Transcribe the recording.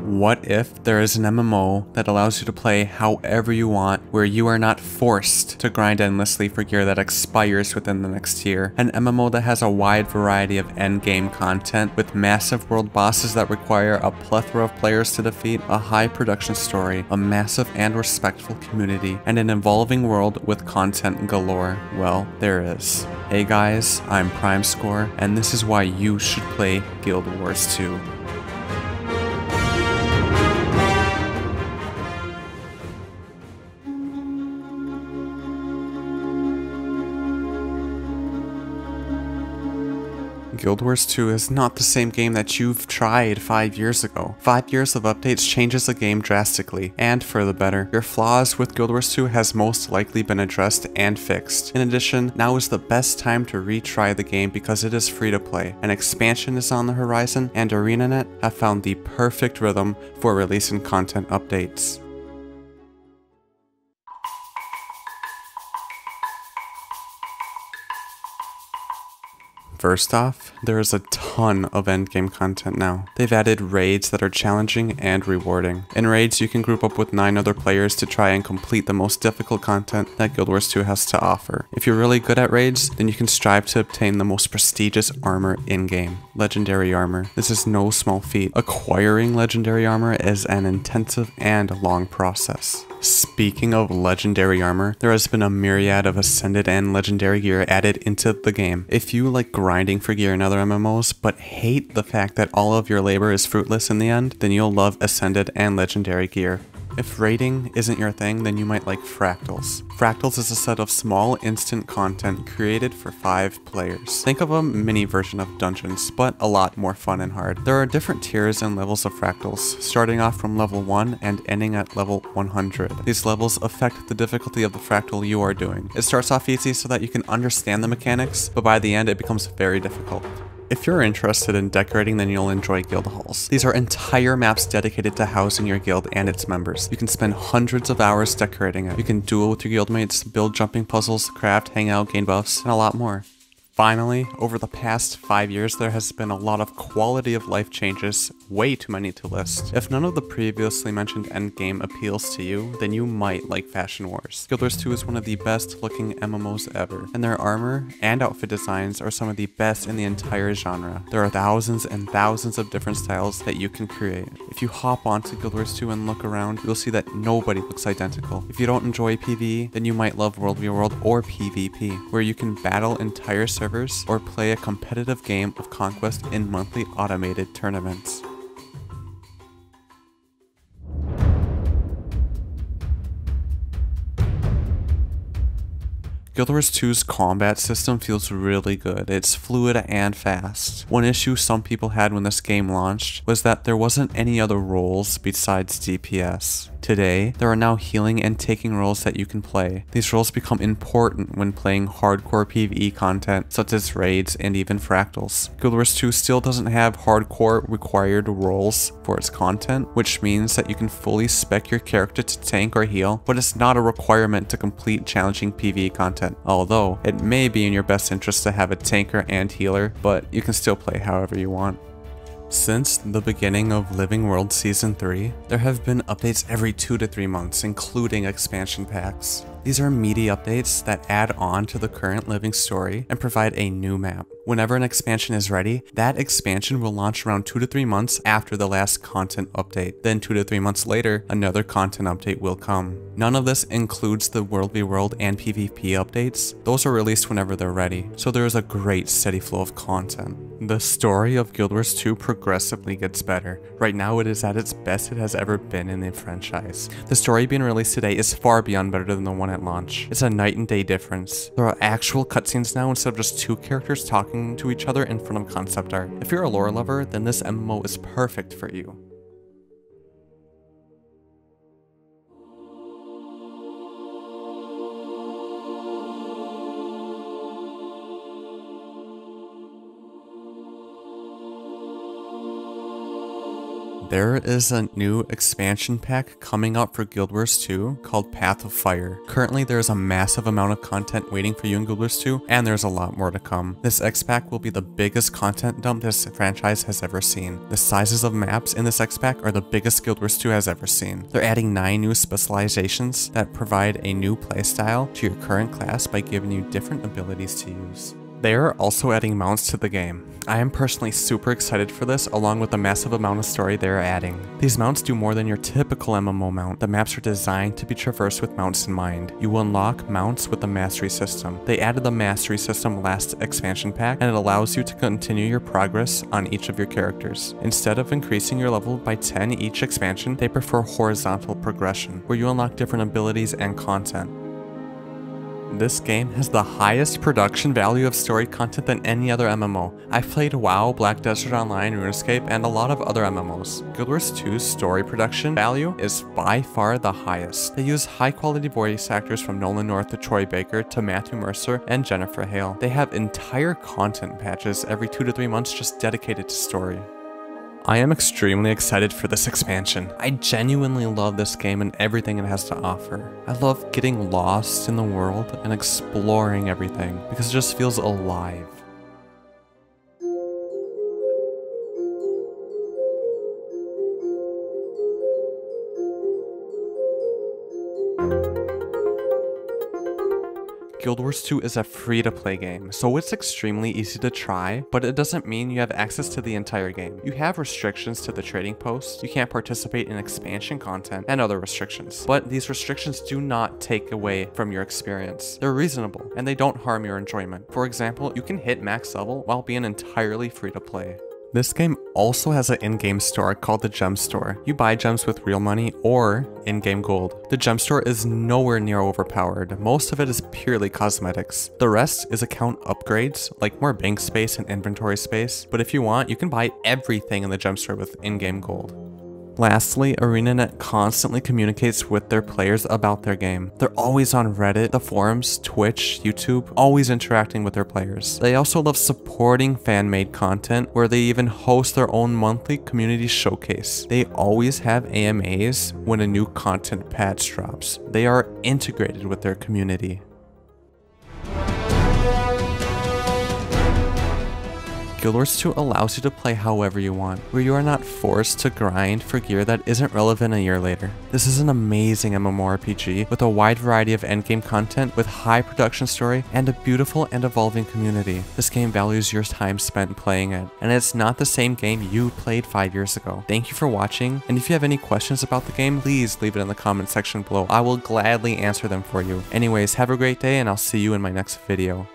What if there is an MMO that allows you to play however you want, where you are not forced to grind endlessly for gear that expires within the next year? An MMO that has a wide variety of endgame content with massive world bosses that require a plethora of players to defeat, a high production story, a massive and respectful community, and an evolving world with content galore. Well, there is. Hey guys, I'm PrimeScore, and this is why you should play Guild Wars 2. Guild Wars 2 is not the same game that you've tried 5 years ago. 5 years of updates changes the game drastically, and for the better. Your flaws with Guild Wars 2 has most likely been addressed and fixed. In addition, now is the best time to retry the game because it is free to play. An expansion is on the horizon, and ArenaNet have found the perfect rhythm for releasing content updates. First off, there is a ton of endgame content now. They've added raids that are challenging and rewarding. In raids, you can group up with 9 other players to try and complete the most difficult content that Guild Wars 2 has to offer. If you're really good at raids, then you can strive to obtain the most prestigious armor in-game, legendary armor. This is no small feat. Acquiring legendary armor is an intensive and long process. Speaking of legendary armor, there has been a myriad of ascended and legendary gear added into the game. If you like grinding for gear in other MMOs, but hate the fact that all of your labor is fruitless in the end, then you'll love ascended and legendary gear. If raiding isn't your thing, then you might like Fractals. Fractals is a set of small instant content created for 5 players. Think of a mini version of dungeons, but a lot more fun and hard. There are different tiers and levels of Fractals, starting off from level 1 and ending at level 100. These levels affect the difficulty of the Fractal you are doing. It starts off easy so that you can understand the mechanics, but by the end it becomes very difficult. If you're interested in decorating, then you'll enjoy guild halls. These are entire maps dedicated to housing your guild and its members. You can spend hundreds of hours decorating it. You can duel with your guildmates, build jumping puzzles, craft, hang out, gain buffs, and a lot more. Finally, over the past 5 years, there has been a lot of quality of life changes, way too many to list. If none of the previously mentioned endgame appeals to you, then you might like Fashion Wars. Guild Wars 2 is one of the best looking MMOs ever, and their armor and outfit designs are some of the best in the entire genre. There are thousands and thousands of different styles that you can create. If you hop onto Guild Wars 2 and look around, you'll see that nobody looks identical. If you don't enjoy PvE, then you might love World v World or PvP, where you can battle entire servers or play a competitive game of conquest in monthly automated tournaments. Guild Wars 2's combat system feels really good. It's fluid and fast. One issue some people had when this game launched was that there wasn't any other roles besides DPS. Today, there are now healing and taking roles that you can play. These roles become important when playing hardcore PvE content such as raids and even Fractals. Guild Wars 2 still doesn't have hardcore required roles for its content, which means that you can fully spec your character to tank or heal, but it's not a requirement to complete challenging PvE content. Although, it may be in your best interest to have a tanker and healer, but you can still play however you want. Since the beginning of Living World Season 3, there have been updates every 2 to 3 months, including expansion packs. These are meaty updates that add on to the current living story and provide a new map. Whenever an expansion is ready, that expansion will launch around 2 to 3 months after the last content update. Then 2 to 3 months later, another content update will come. None of this includes the World v World and PvP updates. Those are released whenever they're ready, so there is a great steady flow of content. The story of Guild Wars 2 progressively gets better. Right now it is at its best it has ever been in the franchise. The story being released today is far beyond better than the one at launch. It's a night and day difference. There are actual cutscenes now instead of just 2 characters talking to each other in front of concept art. If you're a lore lover, then this MMO is perfect for you. There is a new expansion pack coming out for Guild Wars 2 called Path of Fire. Currently, there is a massive amount of content waiting for you in Guild Wars 2, and there's a lot more to come. This X-Pack will be the biggest content dump this franchise has ever seen. The sizes of maps in this X-Pack are the biggest Guild Wars 2 has ever seen. They're adding 9 new specializations that provide a new playstyle to your current class by giving you different abilities to use. They are also adding mounts to the game. I am personally super excited for this, along with the massive amount of story they are adding. These mounts do more than your typical MMO mount. The maps are designed to be traversed with mounts in mind. You will unlock mounts with the mastery system. They added the mastery system last expansion pack, and it allows you to continue your progress on each of your characters. Instead of increasing your level by 10 each expansion, they prefer horizontal progression, where you unlock different abilities and content. This game has the highest production value of story content than any other MMO. I've played WoW, Black Desert Online, RuneScape, and a lot of other MMOs. Guild Wars 2's story production value is by far the highest. They use high quality voice actors from Nolan North to Troy Baker to Matthew Mercer and Jennifer Hale. They have entire content patches every 2 to 3 months just dedicated to story. I am extremely excited for this expansion. I genuinely love this game and everything it has to offer. I love getting lost in the world and exploring everything because it just feels alive. Guild Wars 2 is a free-to-play game, so it's extremely easy to try, but it doesn't mean you have access to the entire game. You have restrictions to the trading post, you can't participate in expansion content, and other restrictions. But these restrictions do not take away from your experience. They're reasonable, and they don't harm your enjoyment. For example, you can hit max level while being entirely free-to-play. This game also has an in-game store called the Gem Store. You buy gems with real money or in-game gold. The Gem Store is nowhere near overpowered. Most of it is purely cosmetics. The rest is account upgrades, like more bank space and inventory space. But if you want, you can buy everything in the Gem Store with in-game gold. Lastly, ArenaNet constantly communicates with their players about their game. They're always on Reddit, the forums, Twitch, YouTube, always interacting with their players. They also love supporting fan-made content, where they even host their own monthly community showcase. They always have AMAs when a new content patch drops. They are integrated with their community. Guild Wars 2 allows you to play however you want, where you are not forced to grind for gear that isn't relevant a year later. This is an amazing MMORPG with a wide variety of endgame content with high production story and a beautiful and evolving community. This game values your time spent playing it, and it's not the same game you played 5 years ago. Thank you for watching, and if you have any questions about the game, please leave it in the comment section below. I will gladly answer them for you. Anyways, have a great day, and I'll see you in my next video.